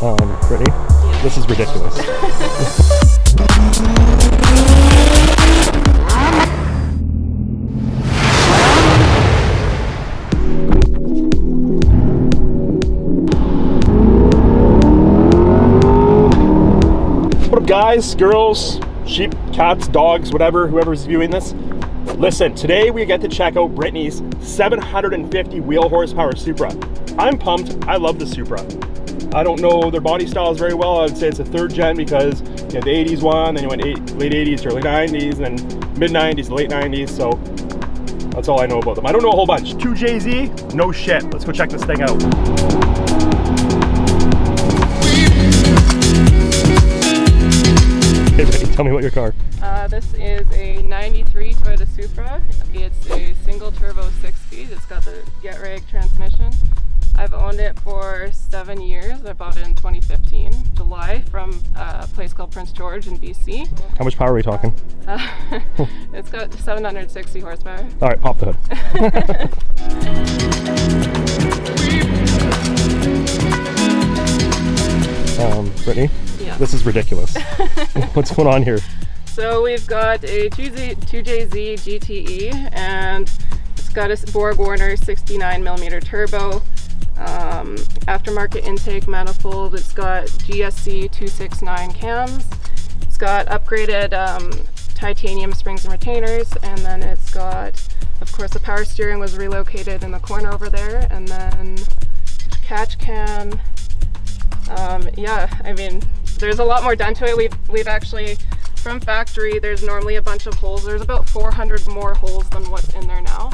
Brittany, Yeah. this is ridiculous. What up, guys, girls, sheep, cats, dogs, whatever, whoever's viewing this? Listen, today we get to check out Britney's 750 wheel horsepower Supra. I'm pumped. I love the Supra. I don't know their body styles very well. I would say it's a third gen because you had the 80s one, then you went late 80s to early 90s, and then mid 90s to late 90s, so that's all I know about them. I don't know a whole bunch. 2JZ, no shit. Let's go check this thing out. Hey, Brittany, tell me about your car. This is a 93 Toyota Supra. It's a single turbo 6-speed. It's got the get reg transmission. I've owned it for 7 years. I bought it in 2015, July, from a place called Prince George in BC. How much power are we talking? It's got 760 horsepower. All right, pop the hood. Brittany, Yeah. this is ridiculous. What's going on here? So we've got a 2JZ GTE, and it's got a BorgWarner 69mm turbo, aftermarket intake manifold. It's got GSC 269 cams. It's got upgraded titanium springs and retainers, and then it's got, of course, the power steering was relocated in the corner over there, and then catch can. Yeah, I mean, there's a lot more done to it. We've actually, from factory, there's normally a bunch of holes. There's about 400 more holes than what's in there now.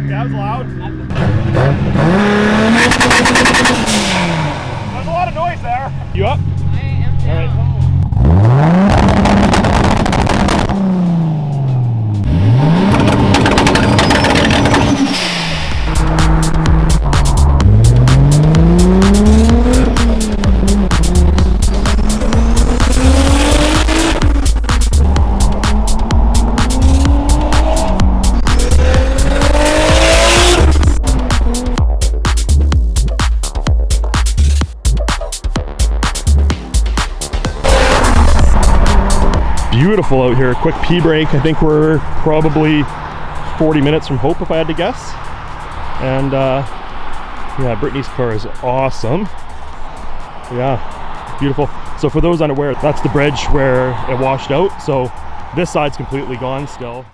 That was loud. There's a lot of noise there. You up? I am down. All right. Beautiful out here. Quick pee break. I think we're probably 40 minutes from Hope, if I had to guess. And yeah, Brittany's car is awesome. Yeah, beautiful. So for those unaware, that's the bridge where it washed out. So this side's completely gone still.